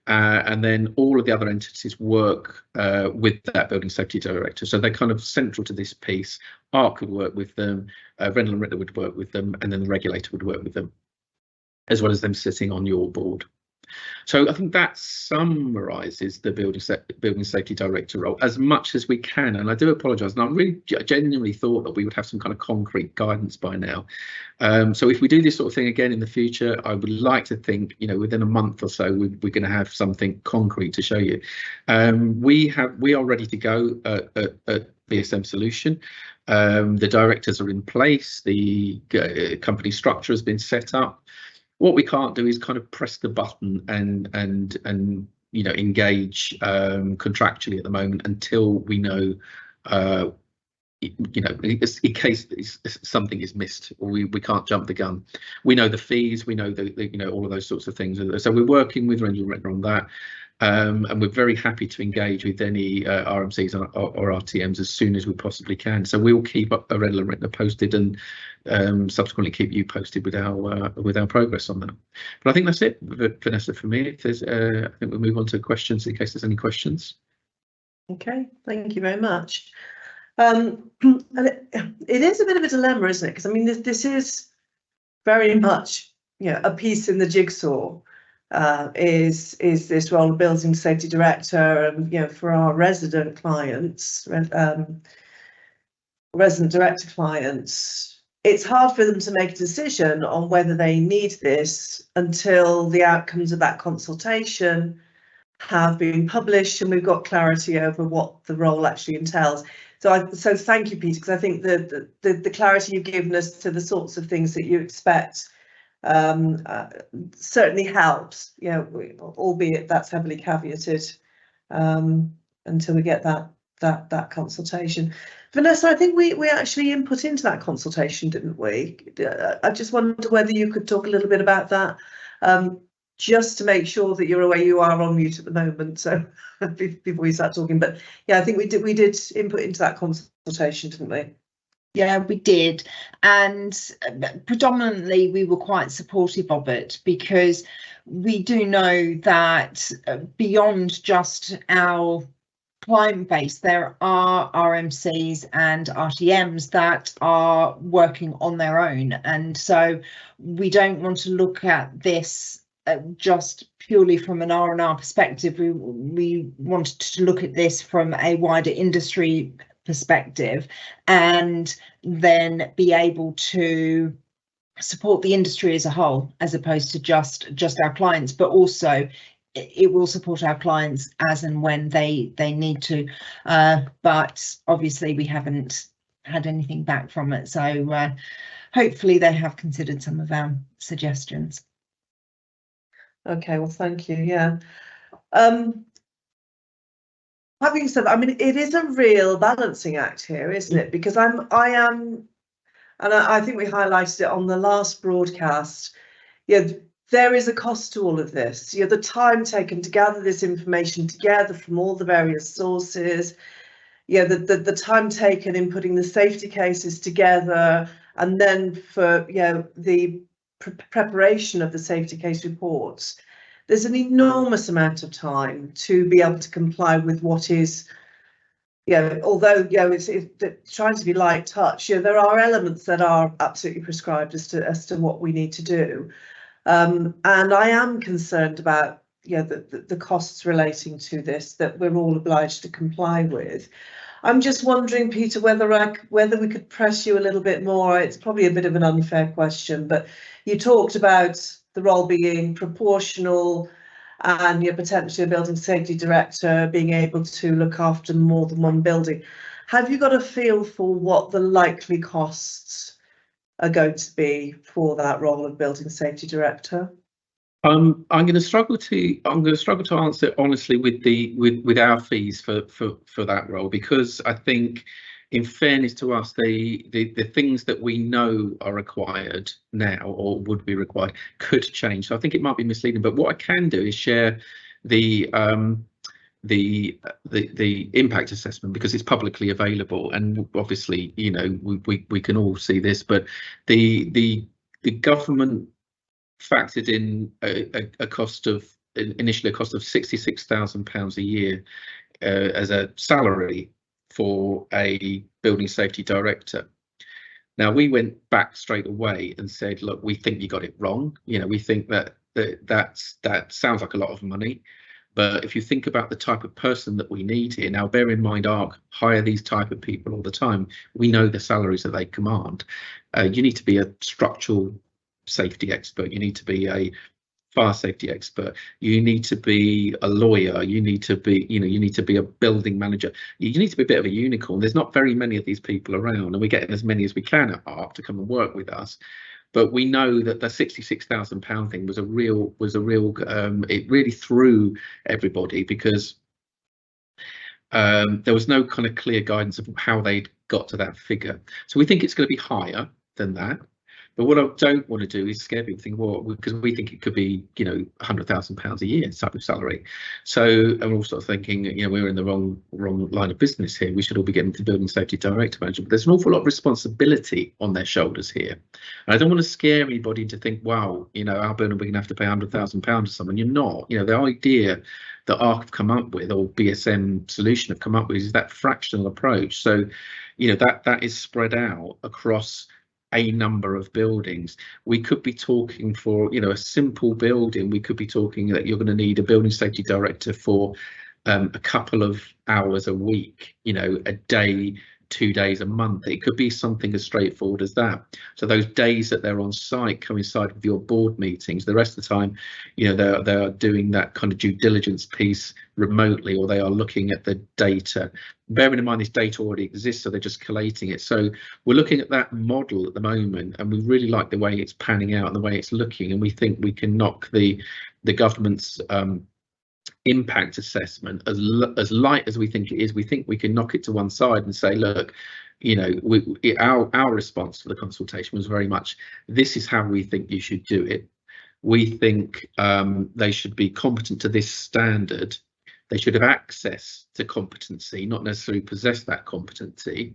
And then all of the other entities work with that building safety director. So they're kind of central to this piece. ARC would work with them, Rendall and Rittner would work with them, and then the regulator would work with them, as well as them sitting on your board. So I think that summarises the building safety director role as much as we can. And I do apologise, and I really genuinely thought that we would have some kind of concrete guidance by now. So if we do this sort of thing again in the future, I would like to think, you know, within a month or so, we're going to have something concrete to show you. We are ready to go at BSM Solution. The directors are in place. The company structure has been set up. What we can't do is kind of press the button and you know, engage contractually at the moment until we know you know, in case something is missed or we can't jump the gun. We know the fees, we know the you know, all of those sorts of things. So we're working with Rendall Rittner on that. And we're very happy to engage with any RMCs or RTMs as soon as we possibly can. So we will keep Rendall and Rittner posted and subsequently keep you posted with our progress on that. But I think that's it, Vanessa, for me. If there's, I think we'll move on to questions in case there's any questions. Okay, thank you very much. And it is a bit of a dilemma, isn't it? Because I mean, this is very much, you know, a piece in the jigsaw. Is this role of building safety director, and you know, for our resident clients, resident director clients, it's hard for them to make a decision on whether they need this until the outcomes of that consultation have been published and we've got clarity over what the role actually entails. So thank you, Peter, because I think the clarity you've given us to the sorts of things that you expect certainly helps, you know, albeit that's heavily caveated until we get that consultation. Vanessa, I think we actually input into that consultation, didn't we? I just wonder whether you could talk a little bit about that, just to make sure that you're aware. You are on mute at the moment, so before we start talking. But yeah, I think we did input into that consultation, didn't we? Yeah, we did, and predominantly we were quite supportive of it because we do know that beyond just our client base, there are RMCs and RTMs that are working on their own, and so we don't want to look at this just purely from an R&R perspective. We wanted to look at this from a wider industry perspective and then be able to support the industry as a whole, as opposed to just our clients, but also it will support our clients as and when they need to, but obviously we haven't had anything back from it, so hopefully they have considered some of our suggestions. Okay, well, thank you. Yeah. Having said that, I mean, it is a real balancing act here, isn't it? Because I am, and I think we highlighted it on the last broadcast. Yeah, there is a cost to all of this. You know, the time taken to gather this information together from all the various sources. Yeah, the time taken in putting the safety cases together, and then for, you know, the preparation of the safety case reports. There's an enormous amount of time to be able to comply with what is, you know, although, you know, it's trying to be light touch, you know, there are elements that are absolutely prescribed as to what we need to do. And I am concerned about, you know, the costs relating to this that we're all obliged to comply with. I'm just wondering, Peter, whether we could press you a little bit more. It's probably a bit of an unfair question, but you talked about the role being proportional and you're potentially a building safety director being able to look after more than one building. Have you got a feel for what the likely costs are going to be for that role of building safety director? I'm going to struggle to answer honestly with our fees for that role, because I think, in fairness to us, the things that we know are required now or would be required could change. So I think it might be misleading. But what I can do is share the the impact assessment because it's publicly available, and obviously, you know, we can all see this, but the government factored in a cost of initially a cost of £66,000 a year as a salary for a building safety director. Now, we went back straight away and said, look, we think you got it wrong. You know, we think that sounds like a lot of money. But if you think about the type of person that we need here, now bear in mind, ARC hire these type of people all the time. We know the salaries that they command. You need to be a structural safety expert. You need to be a fire safety expert. You need to be a lawyer. You need to be, you know, you need to be a building manager. You need to be a bit of a unicorn. There's not very many of these people around, and we're getting as many as we can at ARC to come and work with us. But we know that the £66,000 thing was a real it really threw everybody, because there was no kind of clear guidance of how they'd got to that figure. So we think it's going to be higher than that. But what I don't want to do is scare people, think, well, because we think it could be, you know, £100,000 a year type of salary. So, and we're all sort of thinking, you know, we're in the wrong line of business here. We should all be getting to building safety director management. But there's an awful lot of responsibility on their shoulders here. And I don't want to scare anybody to think, wow, you know, our building, we're going to have to pay £100,000 to someone. You're not. You know, the idea that ARC have come up with, or BSM Solution have come up with, is that fractional approach. So, you know, that is spread out across a number of buildings. We could be talking for, you know, a simple building, we could be talking that you're going to need a building safety director for a couple of hours a week, you know, a day, 2 days a month. It could be something as straightforward as that. So those days that they're on site coincide with your board meetings. The rest of the time, you know, they are doing that kind of due diligence piece remotely, or they are looking at the data. Bearing in mind this data already exists, so they're just collating it. So we're looking at that model at the moment, and we really like the way it's panning out and the way it's looking, and we think we can knock the government's impact assessment, as light as we think it is. We think we can knock it to one side and say, look, you know, our response to the consultation was very much, this is how we think you should do it. We think they should be competent to this standard. They should have access to competency, not necessarily possess that competency.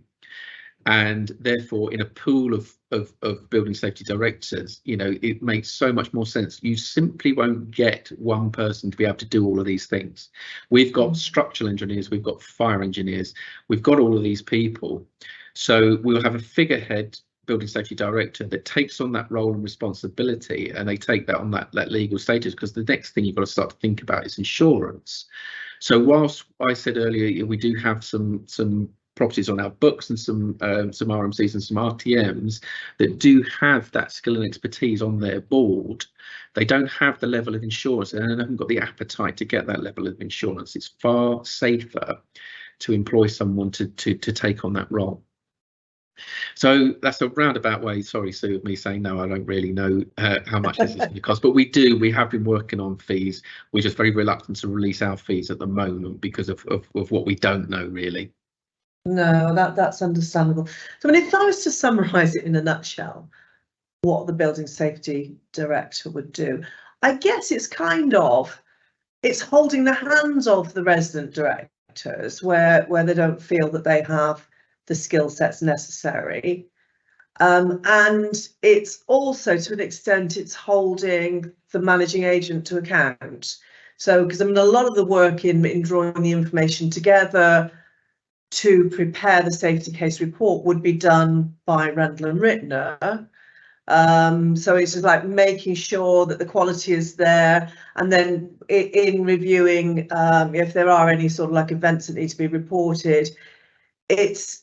And therefore, in a pool of building safety directors, you know, it makes so much more sense. You simply won't get one person to be able to do all of these things. We've got structural engineers, we've got fire engineers, we've got all of these people. So we'll have a figurehead building safety director that takes on that role and responsibility, and they take that on that legal status, because the next thing you've got to start to think about is insurance. So whilst I said earlier we do have some properties on our books and some RMCs and some RTMs that do have that skill and expertise on their board, they don't have the level of insurance, and they haven't got the appetite to get that level of insurance. It's far safer to employ someone to take on that role. So that's a roundabout way, sorry Sue, of me saying no, I don't really know how much this is going to cost, but we have been working on fees. We're just very reluctant to release our fees at the moment because of what we don't know really. No, that's understandable. So I mean, if I was to summarise it in a nutshell, what the building safety director would do, I guess it's holding the hands of the resident directors where they don't feel that they have the skill sets necessary. And it's also, to an extent, it's holding the managing agent to account. So, because I mean, a lot of the work in drawing the information together to prepare the safety case report would be done by Rendall and Rittner. So it's just like making sure that the quality is there, and then in reviewing if there are any sort of like events that need to be reported, it's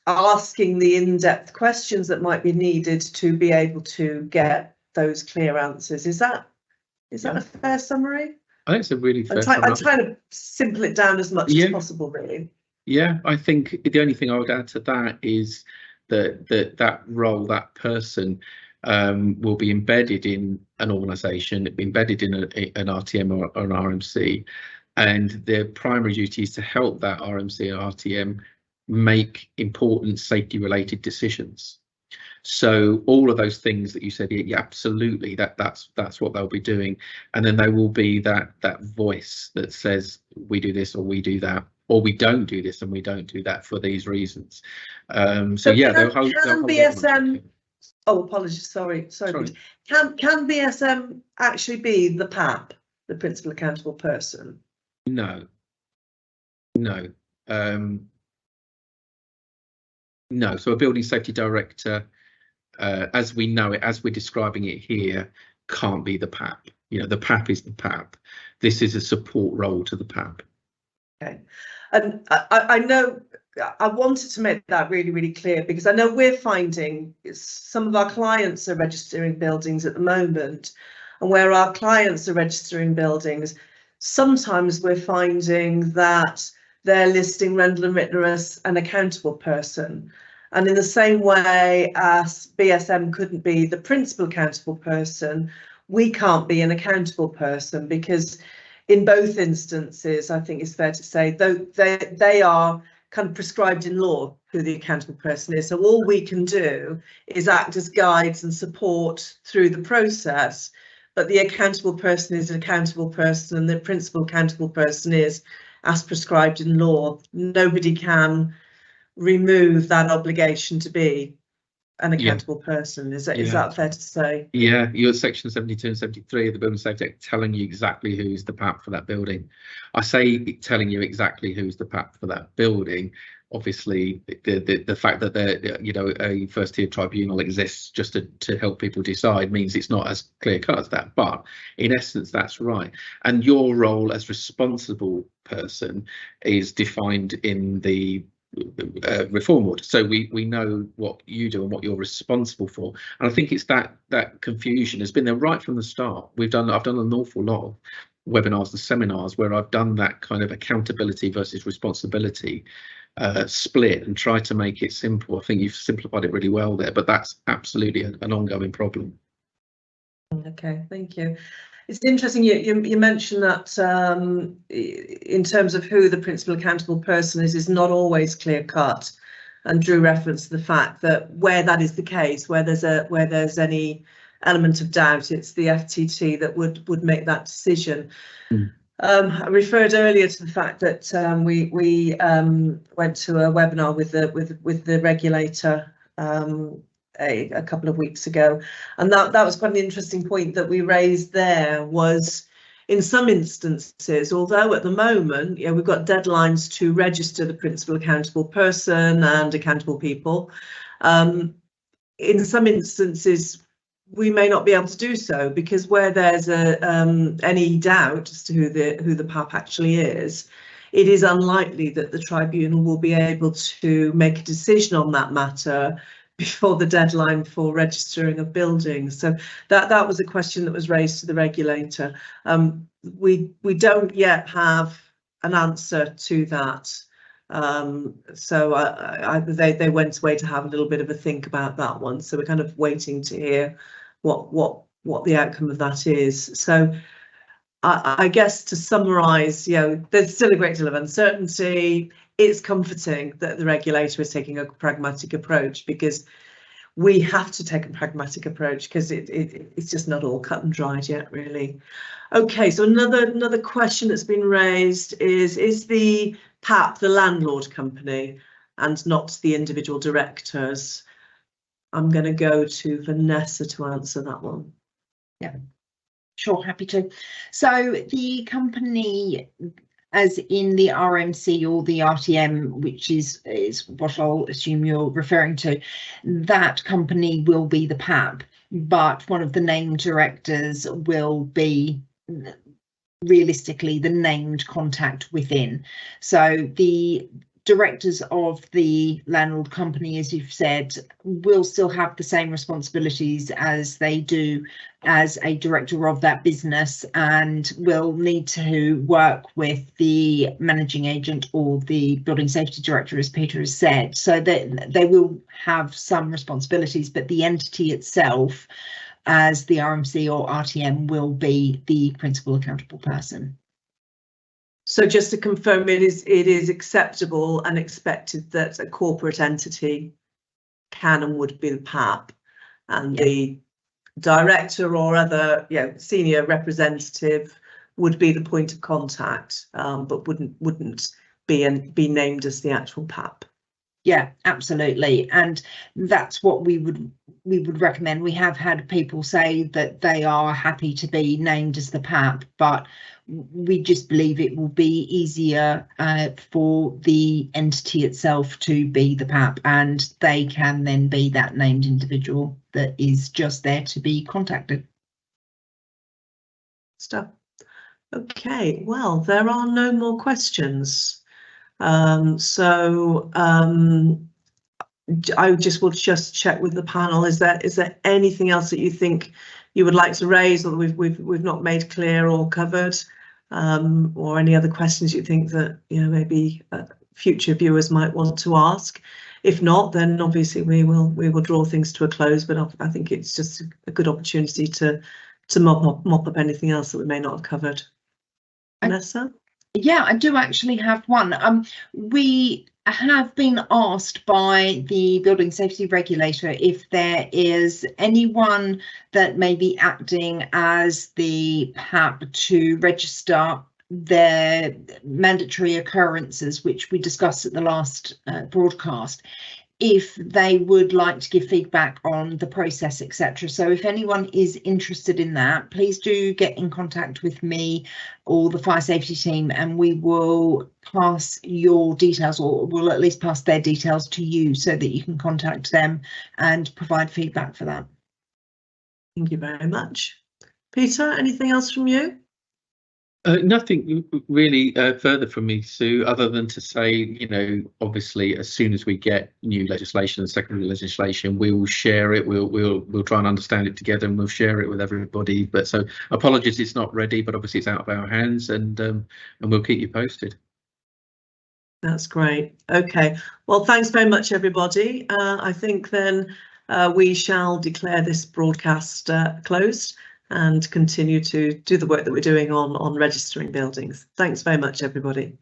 asking the in-depth questions that might be needed to be able to get those clear answers. Is that a fair summary? I think it's a really fair summary. I'm trying to simple it down as much as possible, really. Yeah, I think the only thing I would add to that is that role, that person will be embedded in an organisation, embedded in an RTM or an RMC, and their primary duty is to help that RMC or RTM make important safety related decisions. So all of those things that you said, yeah, absolutely, that's what they'll be doing. And then there will be that voice that says we do this or we do that, or we don't do this and we don't do that for these reasons. So yeah, can BSM, oh, apologies, sorry. Can BSM actually be the PAP, the principal accountable person? No. No. No. So a building safety director, as we know it, as we're describing it here, can't be the PAP. You know, the PAP is the PAP. This is a support role to the PAP. Okay, and I know I wanted to make that really, really clear, because I know we're finding some of our clients are registering buildings at the moment, and where our clients are registering buildings, sometimes we're finding that they're listing Rendall and Rittner as an accountable person. And in the same way as BSM couldn't be the principal accountable person, we can't be an accountable person, because in both instances, I think it's fair to say, though they are kind of prescribed in law who the accountable person is. So all we can do is act as guides and support through the process. But the accountable person is an accountable person, and the principal accountable person is as prescribed in law. Nobody can remove that obligation to be an accountable person. Is that fair to say? Yeah, you're section 72 and 73 of the Building Safety Act telling you exactly who's the PAP for that building. I say telling you exactly who's the PAP for that building. Obviously, the fact that there, you know, a first tier tribunal exists just to help people decide means it's not as clear cut as that. But in essence, that's right. And your role as responsible person is defined in the reform order, so we know what you do and what you're responsible for. And I think it's that confusion has been there right from the start. I've done an awful lot of webinars and seminars where I've done that kind of accountability versus responsibility split and tried to make it simple. I think you've simplified it really well there, but that's absolutely an ongoing problem. Okay, thank you. It's interesting you mentioned that in terms of who the principal accountable person is not always clear cut, and drew reference to the fact that where that is the case, where there's any element of doubt, it's the FTT that would make that decision. I referred earlier to the fact that we went to a webinar with the regulator a couple of weeks ago, and that was quite an interesting point that we raised there. Was in some instances, although at the moment, we've got deadlines to register the principal accountable person and accountable people, in some instances we may not be able to do so, because where there's any doubt as to who the PAP actually is, it is unlikely that the tribunal will be able to make a decision on that matter before the deadline for registering of buildings. So that was a question that was raised to the regulator. We don't yet have an answer to that. So they went away to have a little bit of a think about that one. So we're kind of waiting to hear what the outcome of that is. So I guess to summarise, there's still a great deal of uncertainty. It's comforting that the regulator is taking a pragmatic approach, because we have to take a pragmatic approach, because it's just not all cut and dried yet, really. Okay, so another question that's been raised is the PAP the landlord company and not the individual directors? I'm going to go to Vanessa to answer that one. Yeah, sure, happy to. So the company, as in the RMC or the RTM, which is what I'll assume you're referring to, that company will be the PAP, but one of the named directors will be realistically the named contact within. So the directors of the landlord company, as you've said, will still have the same responsibilities as they do as a director of that business, and will need to work with the managing agent or the building safety director, as Peter has said, so that they will have some responsibilities, but the entity itself, as the RMC or RTM, will be the principal accountable person. So just to confirm, it is acceptable and expected that a corporate entity can and would be the PAP, and the director or other senior representative would be the point of contact, but wouldn't be named as the actual PAP. Yeah, absolutely, and that's what we would recommend. We have had people say that they are happy to be named as the PAP, but we just believe it will be easier for the entity itself to be the PAP, and they can then be that named individual that is just there to be contacted. Stuff. Okay, well, there are no more questions. I will just check with the panel. Is there anything else that you think you would like to raise, or that we've not made clear or covered, or any other questions you think that maybe future viewers might want to ask? If not, then obviously we will draw things to a close. But I think it's just a good opportunity to mop up anything else that we may not have covered. Vanessa? Yeah, I do actually have one. We have been asked by the building safety regulator if there is anyone that may be acting as the PAP to register their mandatory occurrences, which we discussed at the last broadcast, if they would like to give feedback on the process, etc. So if anyone is interested in that, please do get in contact with me or the fire safety team, and we will pass your details, or we'll at least pass their details to you so that you can contact them and provide feedback for that. Thank you very much. Peter, anything else from you? Nothing really further from me, Sue, other than to say, obviously, as soon as we get new legislation and secondary legislation, we will share it. We'll try and understand it together, and we'll share it with everybody. But so apologies, it's not ready, but obviously it's out of our hands, and we'll keep you posted. That's great. Okay. Well, thanks very much, everybody. I think then we shall declare this broadcast closed and continue to do the work that we're doing on registering buildings. Thanks very much, everybody.